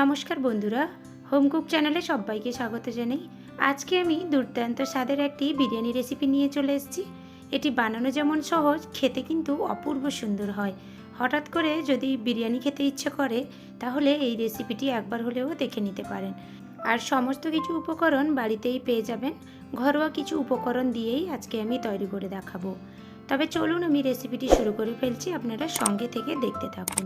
নমস্কার বন্ধুরা, home cook চ্যানেলে সবাইকে স্বাগত জানাই। আজকে আমি দুর্দান্ত স্বাদের একটি বিরিয়ানি রেসিপি নিয়ে চলে এসেছি। এটি বানানো যেমন সহজ, খেতে কিন্তু অপূর্ব সুন্দর হয়। হঠাৎ করে যদি বিরিয়ানি খেতে ইচ্ছে করে তাহলে এই রেসিপিটি একবার হলেও দেখে নিতে পারেন। আর সমস্ত কিছু উপকরণ বাড়িতেই পেয়ে যাবেন। ঘরোয়া কিছু উপকরণ দিয়েই আজকে আমি তৈরি করে দেখাবো। তবে চলুন আমি রেসিপিটি শুরু করে ফেলছি, আপনারা সঙ্গে থেকে দেখতে থাকুন।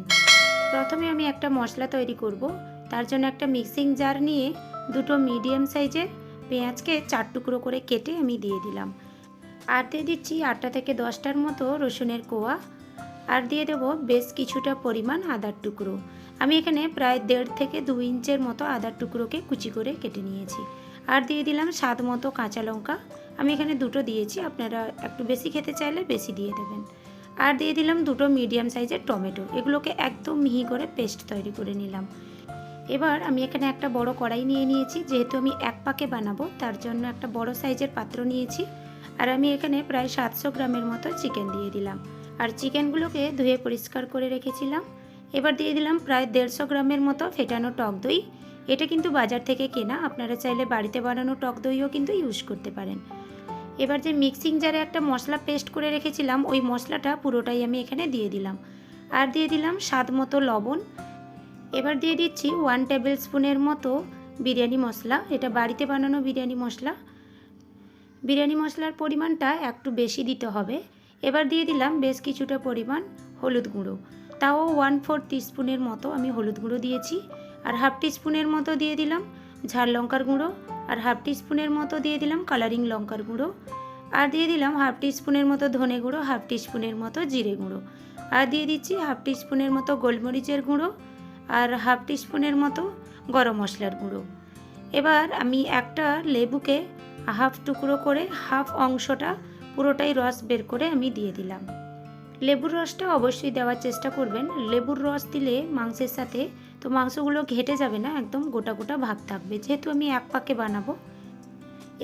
প্রথমে আমি একটা মশলা তৈরি করব। তার জন্য একটা মিক্সিং জার নিয়ে দুটো মিডিয়াম সাইজের পেঁয়াজকে 4 টুকরো করে কেটে আমি দিয়ে দিলাম। আর দিয়ে দিচ্ছি 8টা থেকে 10টার মতো রসুনের কোয়া। আর দিয়ে দেব বেশ কিছুটা পরিমাণ আদার টুকরো। আমি এখানে প্রায় 1.5 থেকে 2 ইঞ্চের মতো আদার টুকরোকে কুচি করে কেটে নিয়েছি। আর দিয়ে দিলাম স্বাদ মতো কাঁচা লঙ্কা। আমি এখানে দুটো দিয়েছি, আপনারা একটু বেশি খেতে চাইলে বেশি দিয়ে দেবেন। আর দিয়ে দিলাম দুটো মিডিয়াম সাইজের টমেটো। এগুলোকে একদম মিহি করে পেস্ট তৈরি করে নিলাম। এবার আমি এখানে একটা বড় কড়াই নিয়ে নিয়েছি। যেহেতু আমি এক পাকে বানাবো তার জন্য একটা বড় সাইজের পাত্র নিয়েছি। আর আমি এখানে প্রায় 700 গ্রামের মতো চিকেন দিয়ে দিলাম। আর চিকেনগুলোকে ধুয়ে পরিষ্কার করে রেখেছিলাম। এবার দিয়ে দিলাম প্রায় 150 গ্রামের মতো ফেটানো টক দই। এটা কিন্তু বাজার থেকে কেনা, আপনারা চাইলে বাড়িতে বানানো টক দইও কিন্তু ইউজ করতে পারেন। এবার যে মিক্সিং জারে একটা মশলা পেস্ট করে রেখেছিলাম, ওই মশলাটা পুরোটাই আমি এখানে দিয়ে দিলাম। আর দিয়ে দিলাম স্বাদ মতো লবণ। এবার দিয়ে দিচ্ছি 1 টেবিল স্পুনের মতো বিরিয়ানি মশলা। এটা বাড়িতে বানানো বিরিয়ানি মশলা। বিরিয়ানি মশলার পরিমাণটা একটু বেশি দিতে হবে। এবার দিয়ে দিলাম বেশ কিছুটা পরিমাণ হলুদ গুঁড়ো। তাও 1/4 টিস্পুনের মতো আমি হলুদ গুঁড়ো দিয়েছি। আর হাফ টিস্পুনের মতো দিয়ে দিলাম ঝাল লঙ্কার গুঁড়ো। আর হাফ টিস্পুনের মতো দিয়ে দিলাম কালারিং লঙ্কার গুঁড়ো। আর দিয়ে দিলাম হাফ টিস্পুনের মতো ধনে গুঁড়ো, হাফ টিস্পুনের মতো জিরে গুঁড়ো। আর দিয়ে দিচ্ছি হাফ টিস্পুনের মতো গোলমরিচের গুঁড়ো। আর হাফ টিস্পুনের মতো গরম মশলার গুঁড়ো। এবার আমি একটা লেবুকে হাফ টুকরো করে হাফ অংশটা পুরোটাই রস বের করে আমি দিয়ে দিলাম। লেবুর রসটা অবশ্যই দেওয়ার চেষ্টা করবেন। লেবুর রস দিলে মাংসের সাথে তো মাংসগুলো ঘেটে যাবে না, একদম গোটা গোটা ভাব থাকবে, যেহেতু আমি এক পাকে বানাবো।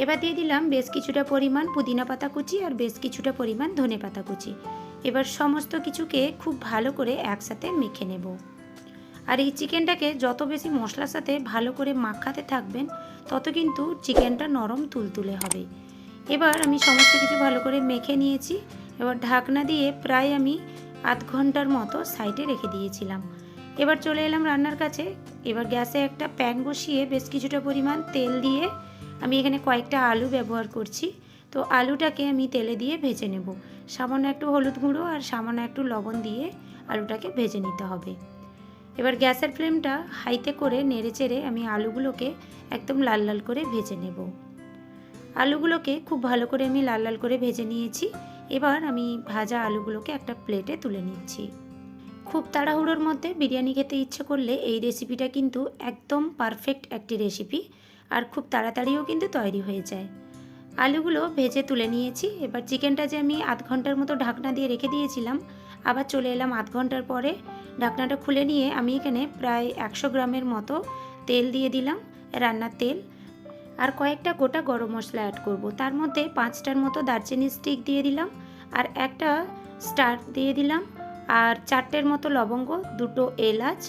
এবার দিয়ে দিলাম বেশ কিছুটা পরিমাণ পুদিনা পাতা কুচি আর বেশ কিছুটা পরিমাণ ধনে পাতা কুচি। এবার সমস্ত কিছুকে খুব ভালো করে একসাথে মেখে নেব। আর এই চিকেনটাকে যত বেশি মশলার সাথে ভালো করে মাখাতে থাকবেন তত কিন্তু চিকেনটা নরম তুলতুলে হবে। এবার আমি সমস্ত কিছু ভালো করে মেখে নিয়েছি। এবার ঢাকনা দিয়ে প্রায় আমি আধ ঘন্টার মতো সাইডে রেখে দিয়েছিলাম। এবার চলে এলাম রান্নার কাছে। এবার গ্যাসে একটা প্যান বসিয়ে বেশ কিছুটা পরিমাণ তেল দিয়ে আমি এখানে কয়েকটা আলু ব্যবহার করছি। তো আলুটাকে আমি তেলে দিয়ে ভেজে নেব। সামান্য একটু হলুদ গুঁড়ো আর সামান্য একটু লবণ দিয়ে আলুটাকে ভেজে নিতে হবে। এবার গ্যাসের ফ্লেমটা হাইতে করে নেড়েচেড়ে আমি আলুগুলোকে একদম লাল লাল করে ভেজে নেব। আলুগুলোকে খুব ভালো করে আমি লাল লাল করে ভেজে নিয়েছি। এবার আমি ভাজা আলুগুলোকে একটা প্লেটে তুলে নিচ্ছি। খুব তাড়াহুড়োর মধ্যে বিরিয়ানি খেতে ইচ্ছে করলে এই রেসিপিটা কিন্তু একদম পারফেক্ট একটি রেসিপি। আর খুব তাড়াতাড়িও কিন্তু তৈরি হয়ে যায়। আলুগুলো ভেজে তুলে নিয়েছি। এবার চিকেনটা যে আমি আধ ঘন্টার মতো ঢাকনা দিয়ে রেখে দিয়েছিলাম, আবার চলে এলাম আধ ঘন্টার পরে। ঢাকনাটা খুলে নিয়ে আমি এখানে প্রায় 100 গ্রামের মতো তেল দিয়ে দিলাম, রান্নার তেল। আর কয়েকটা গোটা গরম মশলা অ্যাড করব। তার মধ্যে 5টার মতো দারচিনি স্টিক দিয়ে দিলাম। আর একটা স্টার দিয়ে দিলাম। আর 4টের মতো লবঙ্গ, দুটো এলাচ।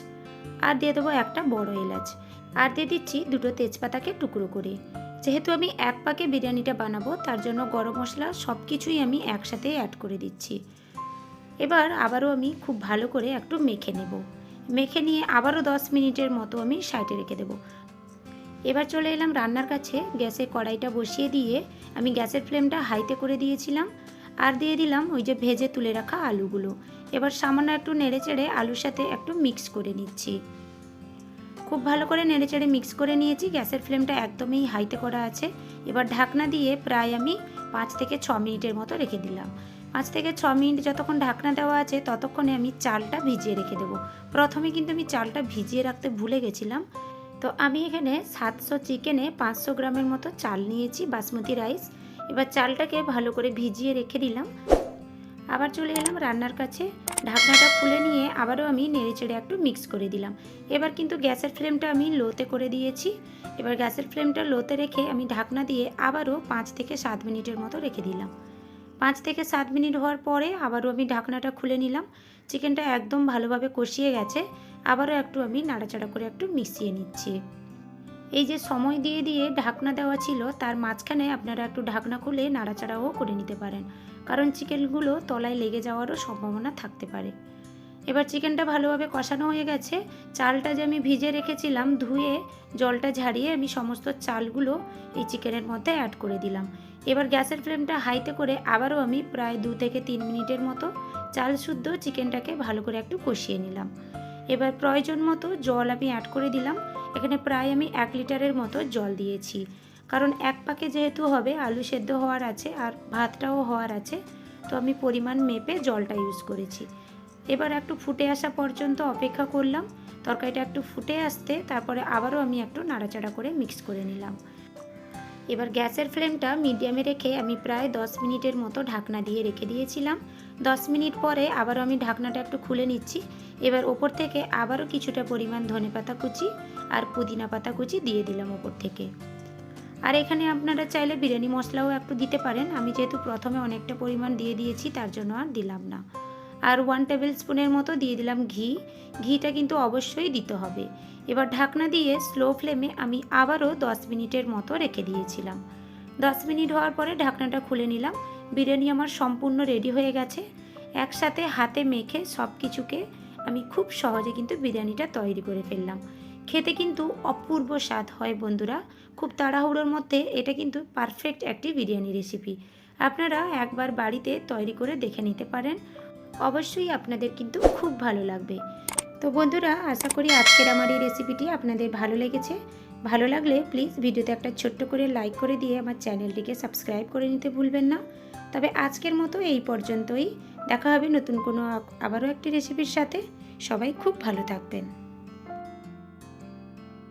আর দিয়ে দেবো একটা বড় এলাচ। আর দিয়ে দিচ্ছি দুটো তেজপাতাকে টুকরো করে। যেহেতু আমি এক পাকে বিরিয়ানিটা বানাবো তার জন্য গরম মশলা সব কিছুই আমি একসাথে অ্যাড করে দিচ্ছি। এবার আবারও আমি খুব ভালো করে একটু মেখে নেব। মেখে নিয়ে আবারও 10 মিনিটের মতো আমি সাইডে রেখে দেবো। এবার চলে এলাম রান্নার কাছে। গ্যাসে কড়াইটা বসিয়ে দিয়ে আমি গ্যাসের ফ্লেমটা হাইতে করে দিয়েছিলাম। আর দিয়ে দিলাম ওই যে ভেজে তুলে রাখা আলুগুলো। এবার সামান্য একটু নেড়েচেড়ে আলুর সাথে একটু মিক্স করে নিচ্ছি। খুব ভালো করে নেড়েচেড়ে মিক্স করে নিয়েছি। গ্যাসের ফ্লেমটা একদমই হাইতে করা আছে। এবার ঢাকনা দিয়ে প্রায় আমি 5 থেকে 6 মিনিটের মতো রেখে দিলাম। 5 থেকে 6 মিনিট যতক্ষণ ঢাকনা দেওয়া আছে ততক্ষণে আমি চালটা ভিজিয়ে রেখে দেবো। প্রথমে কিন্তু আমি চালটা ভিজিয়ে রাখতে ভুলে গেছিলাম। তো আমি এখানে 700 চিকেনে 500 গ্রামের মতো চাল নিয়েছি, বাসমতি রাইস। এবার চালটাকে ভালো করে ভিজিয়ে রেখে দিলাম। আবার চলে এলাম রান্নার কাছে। ঢাকনাটা খুলে নিয়ে আবারও আমি নেড়েচেড়ে একটু মিক্স করে দিলাম। এবার কিন্তু গ্যাসের ফ্লেমটা আমি লোতে করে দিয়েছি। এবার গ্যাসের ফ্লেমটা লোতে রেখে আমি ঢাকনা দিয়ে আবারও 5 থেকে 7 মিনিটের মতো রেখে দিলাম। 5 থেকে 7 মিনিট হওয়ার পরে আবারও আমি ঢাকনাটা খুলে নিলাম। চিকেনটা একদম ভালোভাবে কষিয়ে গেছে। আবারও একটু আমি নাড়াচাড়া করে একটু মিশিয়ে নিচ্ছি। এই যে সময় দিয়ে দিয়ে ঢাকনা দেওয়া ছিল, তার মাঝখানে আপনারা একটু ঢাকনা খুলে নাড়াচাড়াও করে নিতে পারেন, কারণ চিকেনগুলো তলায় লেগে যাওয়ারও সম্ভাবনা থাকতে পারে। এবার চিকেনটা ভালোভাবে কষানো হয়ে গেছে। চালটা যে আমি ভিজে রেখেছিলাম, ধুয়ে জলটা ঝারিয়ে আমি সমস্ত চালগুলো এই চিকেনের মধ্যে অ্যাড করে দিলাম। এবার গ্যাসের ফ্লেমটা হাইতে করে আবারও আমি প্রায় 2 থেকে 3 মিনিটের মতো চাল শুদ্ধ চিকেনটাকে ভালো করে একটু কষিয়ে নিলাম। এবার প্রয়োজন মতো জল আমি অ্যাড করে দিলাম। এখানে প্রায় আমি 1 লিটারের মতো জল দিয়েছি, কারণ এক পাকে যেহেতু হবে, আলু সেদ্ধ হওয়ার আছে আর ভাতটাও হওয়ার আছে, তো আমি পরিমাণ মেপে জলটা ইউজ করেছি। এবার একটু ফুটে আসা পর্যন্ত অপেক্ষা করলাম। তরকারিটা একটু ফুটে আসতে তারপরে আবারও আমি একটু নাড়াচাড়া করে মিক্স করে নিলাম। এবার গ্যাসের ফ্লেমটা মিডিয়ামে রেখে আমি প্রায় 10 মিনিটের মতো ঢাকনা দিয়ে রেখে দিয়েছিলাম। 10 মিনিট পরে আবারও আমি ঢাকনাটা একটু খুলে নিচ্ছি। এবার ওপর থেকে আবারও কিছুটা পরিমাণ ধনেপাতা কুচি আর পুদিনা পাতা কুচি দিয়ে দিলাম ওপর থেকে। আর এখানে আপনারা চাইলে বিরিয়ানি মশলাও একটু দিতে পারেন, আমি যেহেতু প্রথমে অনেকটা পরিমাণ দিয়ে দিয়েছি তার জন্য আর দিলাম না। আর 1 টেবিল স্পুনের মতো দিয়ে দিলাম ঘি। ঘিটা কিন্তু অবশ্যই দিতে হবে। এবার ঢাকনা দিয়ে স্লো ফ্লেমে আমি আবারও 10 মিনিটের মতো রেখে দিয়েছিলাম। 10 মিনিট হওয়ার পরে ঢাকনাটা খুলে নিলাম। বিরিয়ানি আমার সম্পূর্ণ রেডি হয়ে গেছে। একসাথে হাতে মেখে সব কিছুকে আমি খুব সহজে কিন্তু বিরিয়ানিটা তৈরি করে ফেললাম। খেতে কিন্তু অপূর্ব স্বাদ হয় বন্ধুরা। খুব তাড়াহুড়োর মধ্যে এটা কিন্তু পারফেক্ট একটি বিরিয়ানি রেসিপি। আপনারা একবার বাড়িতে তৈরি করে দেখে নিতে পারেন, অবশ্যই আপনাদের কিন্তু খুব ভালো লাগবে। তো বন্ধুরা, আশা করি আজকের আমার এই রেসিপিটি আপনাদের ভালো লেগেছে। ভালো লাগলে প্লিজ ভিডিওতে একটা ছোট্ট করে লাইক করে দিয়ে আমার চ্যানেলটিকে সাবস্ক্রাইব করে নিতে ভুলবেন না। তবে আজকের মতো এই পর্যন্তই। দেখা হবে নতুন কোনো আবারও একটি রেসিপির সাথে। সবাই খুব ভালো থাকবেন।